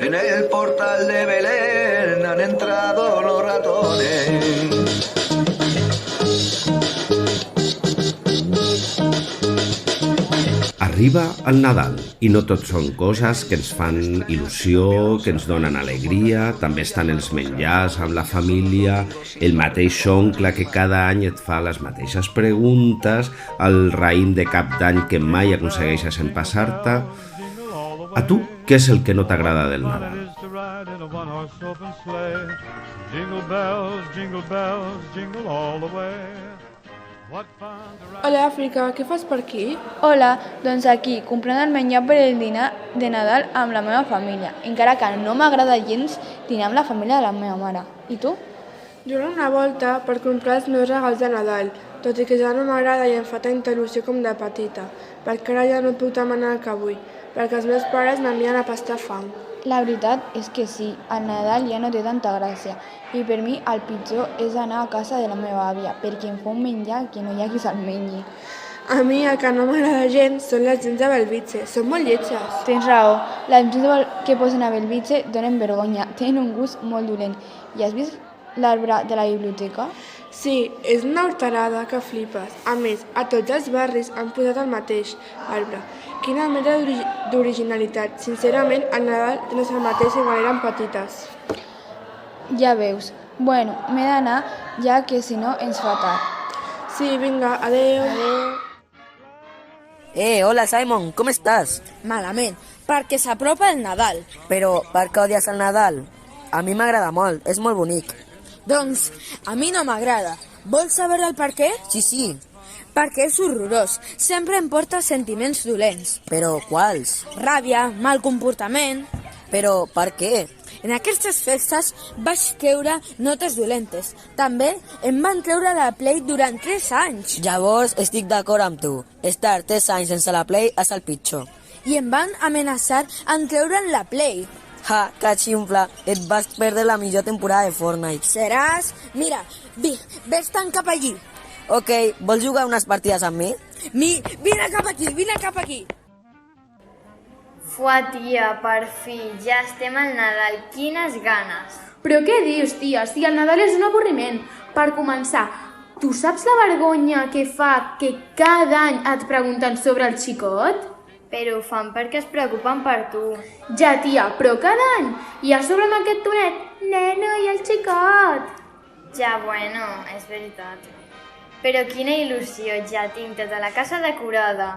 En el portal de Belén han entrado los ratones. Arriba el Nadal i no tot són coses que ens fan il·lusió, que ens donen alegria. També estan els menjars amb la família, el mateix oncle que cada any et fa les mateixes preguntes, el raïm de cap d'any que mai aconsegueixes empassar-te. A tu, què és el que no t'agrada del Nadal? Hola, Àfrica, què fas per aquí? Hola, doncs aquí, comprant el menjar per el dinar de Nadal amb la meva família. Encara que no m'agrada gens dinar amb la família de la meva mare. I tu? Jo dono una volta per comprar els meus regals de Nadal, tot i que ja no m'agrada i em fa tanta il·lusió com de petita, perquè ara ja no puc demanar el que vull, perquè els meus pares m'envien a pastar fam. La veritat és que sí, el Nadal ja no té tanta gràcia i per mi el pitjor és anar a casa de la meva àvia perquè em fa un menjar que no hi ha qui se'l mengi. A mi el que no m'agrada gens són les gens de Belvitge, són molt lletges. Tens raó, les gens que posen a Belvitge donen vergonya, tenen un gust molt dolent. I has vist l'arbre de la biblioteca? Sí, és una horterada que flipes. A més, a tots els barris han posat el mateix arbre. Quina mena d'originalitat. Sincerament, el Nadal no és el mateix que quan eren petites. Ja veus. Bueno, m'he d'anar, ja que si no ens fa tard. Sí, vinga, adeu. Hola Simon, com estàs? Malament, perquè s'apropa el Nadal. Però per què odies el Nadal? A mi m'agrada molt, és molt bonic. Doncs a mi no m'agrada. Vols saber el per què? Sí. Perquè és horrorós. Sempre em porta sentiments dolents. Però quals? Ràbia, mal comportament. Però per què? En aquestes festes vaig treure notes dolentes. També em van treure la Play durant 3 anys. Llavors estic d'acord amb tu. Estar 3 anys sense la Play és el pitjor. I em van amenaçar en treure'n la Play. Ja, que ximple, et vas perdre la millor temporada de Fortnite. Seràs? Mira, vés-te'n cap allí. Ok, vols jugar unes partides amb mi? Vine cap aquí. Fua, tia, per fi, ja estem al Nadal, quines ganes. Però què dius, tia? Si el Nadal és un avorriment. Per començar, tu saps la vergonya que fa que cada any et pregunten sobre el xicot? Però ho fan perquè es preocupen per tu. Ja, tia, però cada any. I a sobre amb aquest tonet, neno, i el xicot. Ja, bueno, és veritat. Però quina il·lusió, ja tinc tota la casa decorada.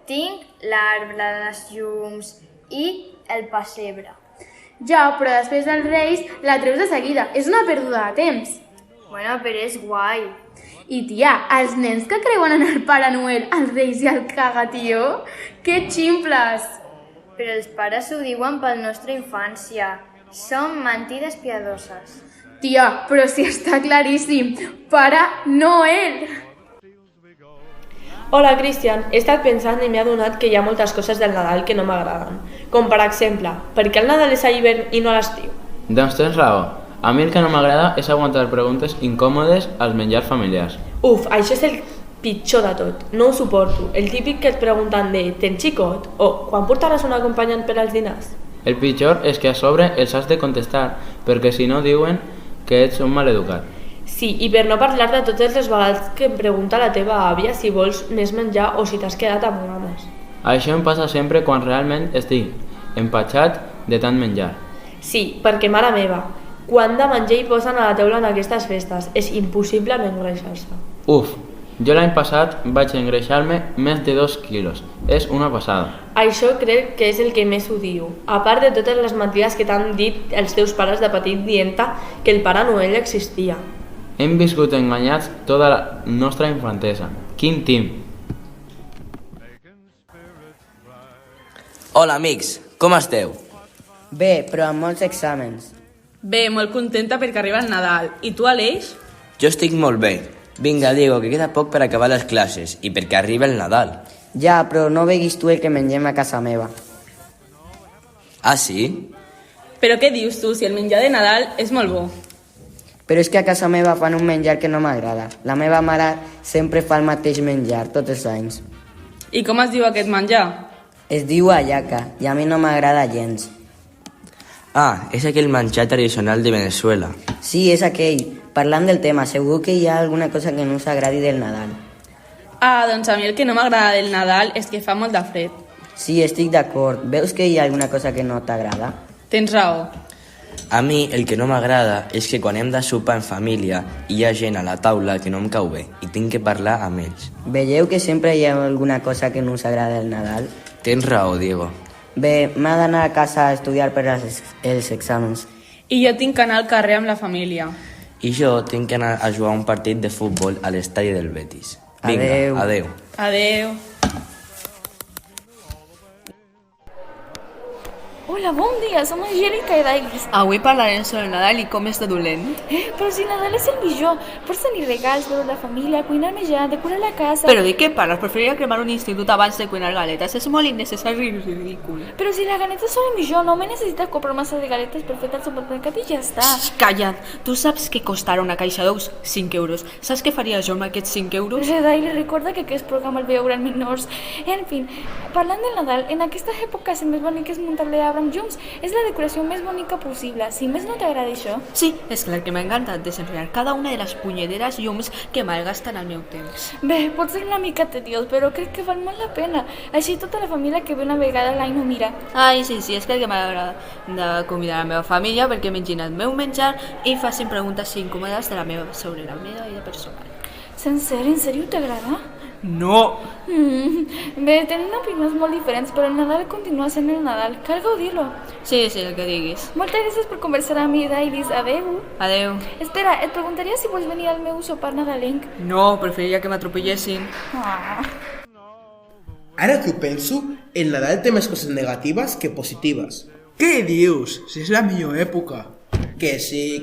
Tinc l'arbre, les llums i el pessebre. Ja, però després dels Reis la treus de seguida. És una pèrdua de temps. Bueno, però és guai. I tia, els nens que creuen en el Pare Noel, els Reis i el Cagatió, que ximples! Però els pares ho diuen per nostra infància. Són mentides piadoses. Tia, però si està claríssim, Pare Noel! Hola, Cristian. He estat pensant i m'he adonat que hi ha moltes coses del Nadal que no m'agraden. Com per exemple, per què el Nadal és a l'hivern i no a l'estiu? Doncs tens raó. A mi el que no m'agrada és aguantar preguntes incòmodes als menjars familiars. Uf, això és el pitjor de tot. No ho suporto. El típic que et pregunten de «tens xicot?» o «quan portaràs un acompanyant per als dinars?» El pitjor és que a sobre els has de contestar, perquè si no diuen que ets un maleducat. Sí, i per no parlar de totes les vegades que em pregunta la teva àvia si vols més menjar o si t'has quedat amb ganes. Això em passa sempre quan realment estic empatxat de tant menjar. Sí, perquè mare meva, quant de menjar hi posen a la taula en aquestes festes? És impossible no engreixar-se. Uf, jo l'any passat vaig engreixar-me més de 2 quilos. És una passada. Això crec que és el que més odio. A part de totes les mentides que t'han dit els teus pares de petit dient-te que el Pare Noel existia. Hem viscut enganyats tota la nostra infantesa. Quin team! Hola, amics. Com esteu? Bé, però amb molts exàmens. Bé, molt contenta perquè arriba el Nadal. I tu, Aleix? Jo estic molt bé. Vinga, Diego, que queda poc per acabar les classes i perquè arriba el Nadal. Ja, però no veguis tu el que mengem a casa meva. Ah, sí? Però què dius tu, si el menjar de Nadal és molt bo? Però és que a casa meva fan un menjar que no m'agrada. La meva mare sempre fa el mateix menjar, tots els anys. I com es diu aquest menjar? Es diu hallaca i a mi no m'agrada gens. Ah, és aquell menjar tradicional de Venezuela. Sí, és aquell. Parlant del tema, segur que hi ha alguna cosa que no us agradi del Nadal. Ah, doncs a mi el que no m'agrada del Nadal és que fa molt de fred. Sí, estic d'acord. Veus que hi ha alguna cosa que no t'agrada? Tens raó. A mi el que no m'agrada és que quan hem de sopar en família hi ha gent a la taula que no em cau bé i tinc que parlar amb ells. Veieu que sempre hi ha alguna cosa que no us agrada del Nadal? Tens raó, Diego. Bé, m'ha d'anar a casa a estudiar per els exàmens. I jo tinc que anar al carrer amb la família. I jo tinc que anar a jugar un partit de futbol a l'estadi del Betis. Vinga, Adeu. adeu. Adeu. Hola, bon dia, som Angélica i Dailis. Avui parlarem sobre el Nadal i com és de dolent. Però si Nadal és el millor. Pots tenir regals, veure la família, cuinar menjar, decorar la casa... Però de què parles? Preferiria cremar un institut abans de cuinar galetes. És molt innecessari i ridícul. Però si les galetes són el millor, no me necessites comprar massa de galetes per fer al supermercat i ja està. Calla't! Tu saps que costarà una caixa d'ous? 5 euros. Saps què faria jo amb aquests 5 euros? Però Dailis, recorda que aquest programa el veuran menors. En fi, parlant del Nadal, en aquestes èpoques el més bonic és muntar-le arbre amb llums. És la decoració més bonica possible. Si més no t'agrada això... Sí, és clar que m'ha encantat desenrotllar cada una de les punyederes llums que malgasten el meu temps. Bé, pot ser una mica tediós, però crec que val molt la pena. Així tota la família que ve una vegada a l'any ho mira. Ai, sí, és clar que m'agrada de convidar la meva família perquè mengin el meu menjar i facin preguntes incòmodes sobre la meva vida personal. En sèrio t'agrada? No! Bé, tenim opinions molt diferents, però el Nadal continua sent el Nadal. Cal gaudir-lo. Sí, el que diguis. Moltes gràcies per conversar amb mi, Dailis. Adeu. Adeu. Espera, et preguntaria si vols venir al meu sopar nadalenc. No, preferiria que m'atropellessin. Ara que ho penso, el Nadal té més coses negatives que positives. Què dius? Si és la millor època. Que sí.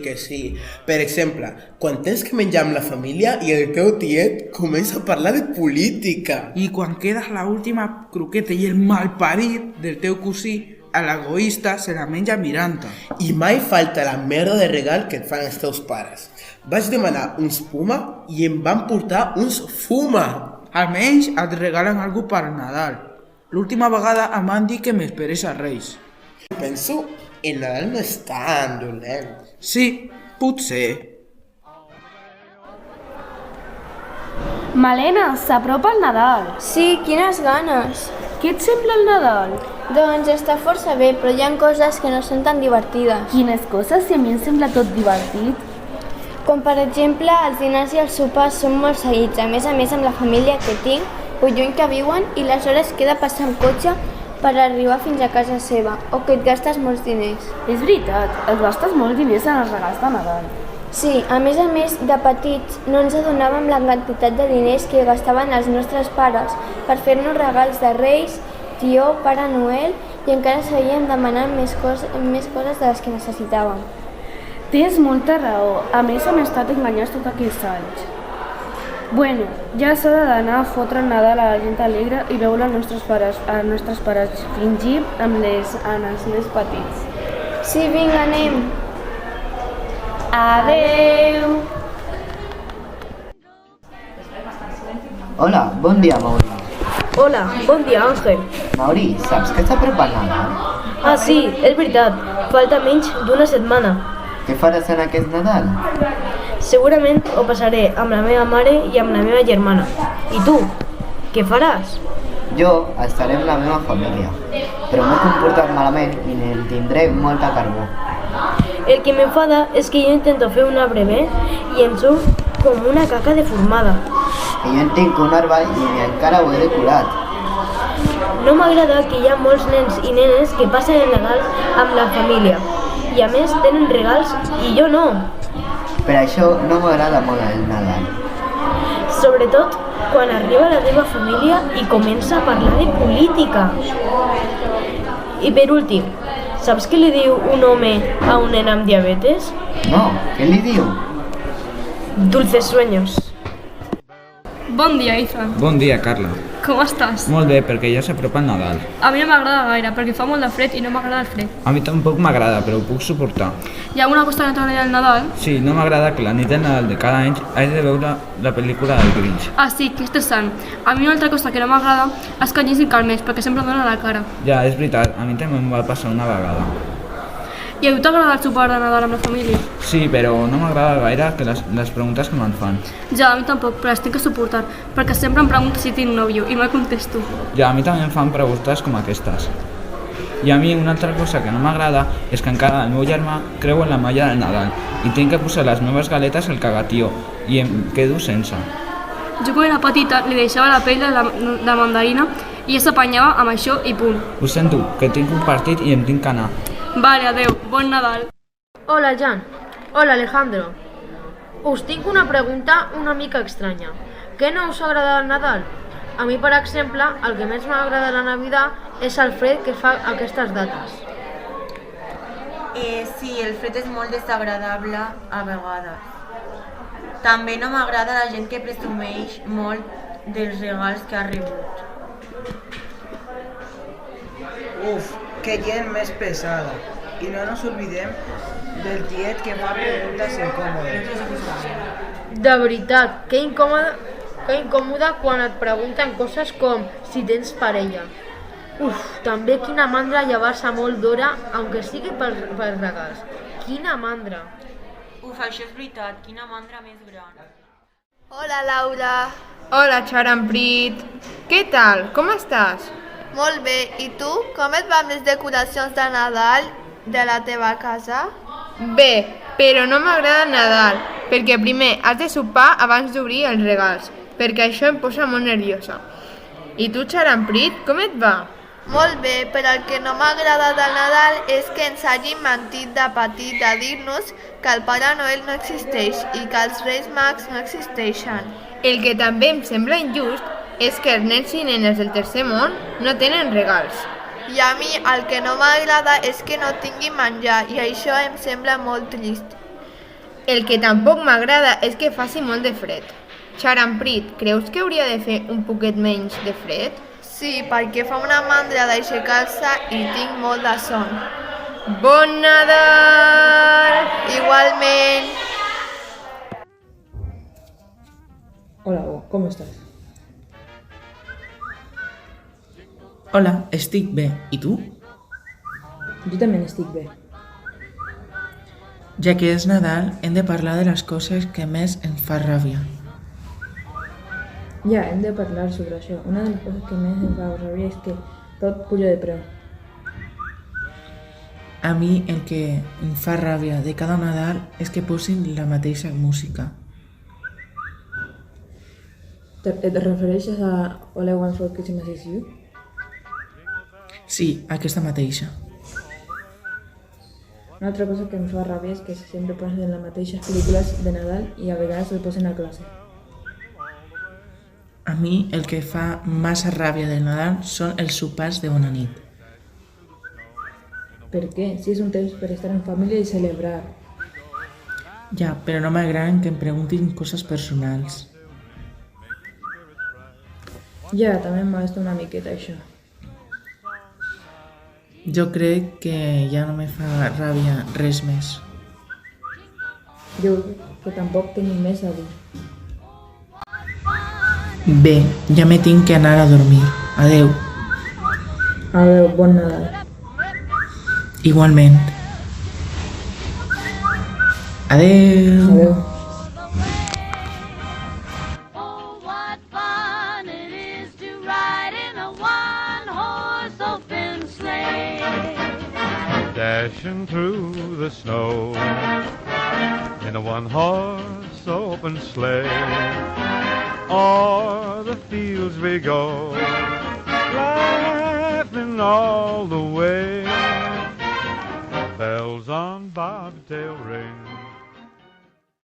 Per exemple, quan tens que menjar amb la família i el teu tiet comença a parlar de política. I quan quedes l'última croqueta i el malparit del teu cosí, a l'egoista se la menja mirant-te. I mai falta la merda de regal que et fan els teus pares. Vaig demanar uns Puma i em van portar uns Fuma. Almenys et regalen alguna per Nadal. L'última vegada em van dir que m'esperés a Reis. Penso, el Nadal no és tan dolent. Sí, potser. Malena, s'apropa el Nadal. Sí, quines ganes. Què et sembla el Nadal? Doncs està força bé, però hi ha coses que no són tan divertides. Quines coses? Si a mi em sembla tot divertit. Com per exemple, els dinars i els sopars són molt seguits. A més, amb la família que tinc, o lluny que viuen, i les hores queda passar amb cotxe per arribar fins a casa seva, o que et gastes molts diners. És veritat, et gastes molts diners en els regals de Nadal. Sí, a més, de petits no ens adonàvem la quantitat de diners que gastaven els nostres pares per fer-nos regals de Reis, Tió, Pare Noel, i encara seguíem demanant més coses de les que necessitàvem. Tens molta raó, a més hem estat enganyats tots aquests anys. Bueno, ja s'ha d'anar a fotre el Nadal a la gent alegre i veure els nostres pares fingir amb els més petits. Sí, vinga, anem. Adeu! Hola, bon dia, Mauri. Hola, bon dia, Àngel. Mauri, saps que s'apropa el Nadal? Ah, sí, és veritat. Falta menys d'una setmana. Què faràs en aquest Nadal? Segurament ho passaré amb la meva mare i amb la meva germana. I tu? Què faràs? Jo estaré amb la meva família, però m'he comportat malament i en tindré molta carbó. El que m'enfada és que jo intento fer un arbre bé i em surt com una caca deformada. I jo en tinc un arbre i ni encara ho he decorat. No m'agrada que hi ha molts nens i nenes que passen el Nadal amb la família i a més tenen regals i jo no. Per això no m'agrada molt el Nadal. Sobretot quan arriba la teva família i comença a parlar de política. I per últim, saps què li diu un home a un nen amb diabetes? No, què li diu? Dulces sueños. Bon dia, Ethan. Bon dia, Carla. Com estàs? Molt bé, perquè ja s'apropa el Nadal. A mi no m'agrada gaire, perquè fa molt de fred i no m'agrada el fred. A mi tampoc m'agrada, però ho puc suportar. Hi ha alguna cosa que no t'agrada del Nadal? Sí, no m'agrada que la nit del Nadal de cada any hagi de veure la pel·lícula del Grinch. Ah, sí, que estressant. A mi una altra cosa que no m'agrada és que hagin calmers, perquè sempre em donen a la cara. Ja, és veritat, a mi també em va passar una vegada. I a tu t'agrada el sopar de Nadal amb la família? Sí, però no m'agrada gaire que les preguntes que me'n fan. Ja, a mi tampoc, però les tinc que suportar, perquè sempre em pregunto si tinc nòvio i mai contesto. Ja, a mi també em fan preguntes com aquestes. I a mi una altra cosa que no m'agrada és que encara el meu germà creu en la malla del Nadal i tinc que posar les meves galetes al cagatió i em quedo sense. Jo quan era petita li deixava la pell de mandarina i ja s'apanyava amb això i punt. Ho sento, que tinc un partit i em tinc que anar. Vale, adeu, bon Nadal. Hola, Jan. Hola, Alejandro. Us tinc una pregunta una mica estranya. Què no us agrada del Nadal? A mi, per exemple, el que més m'agrada de la Navidad és el fred que fa aquestes dates. Sí, el fred és molt desagradable a vegades. També no m'agrada la gent que presumeix molt dels regals que ha rebut. Uf, que gent més pesada. I no ens oblidem del tiet que fa preguntes incòmodes. De veritat, que incòmode quan et pregunten coses com si tens parella. Uf, també quina mandra llevar-se molt d'hora, aunque sigui per regals. Quina mandra. Uf, això és veritat, quina mandra més gran. Hola, Laura. Hola, Xaramprit. Què tal? Com estàs? Molt bé. I tu? Com et va amb les decoracions de Nadal de la teva casa? Bé, però no m'agrada Nadal, perquè primer has de sopar abans d'obrir els regals, perquè això em posa molt nerviosa. I tu, Xaramprit, com et va? Molt bé, però el que no m'agrada del Nadal és que ens hagin mentit de petit a dir-nos que el Pare Noel no existeix i que els Reis Mags no existeixen. El que també em sembla injust és que els nens i nenes del tercer món no tenen regals. I a mi el que no m'agrada és que no tinguin menjar i això em sembla molt trist. El que tampoc m'agrada és que faci molt de fred. Xaramprit, creus que hauria de fer un poquet menys de fred? Sí, perquè fa una mandra d'aixecar-se i tinc molt de son. Bon Nadal! Igualment! Hola, com estàs? Hola, estic bé. I tu? Jo també estic bé. Ja que és Nadal, hem de parlar de les coses que més ens fa ràbia. Ja, hem de parlar sobre això. Una de les coses que més em fa ràbia és que tot puja de preu. A mi el que em fa ràbia de cada Nadal és que posin la mateixa música. Et refereixes a All I Want for Christmas Is You? Sí, aquesta mateixa. Una altra cosa que em fa ràbia és que sempre posen les mateixes pel·lícules de Nadal i a vegades el posen a classe. A mi el que fa massa ràbia del Nadal són els sopars de bona nit. Per què? Si és un temps per estar en família i celebrar. Ja, però no m'agraden que em preguntin coses personals. Ja, també em molesta una miqueta això. Jo crec que ja no me fa ràbia res més. Jo que tampoc tinc més a dir. Bé, ja me tinc que anar a dormir. Adeu. Adeu, bon Nadal. Igualment. Adeu. Adeu. Dashing through the snow in a one-horse open sleigh. O'er the fields we go, laughing all the way. Bells on bobtail ring.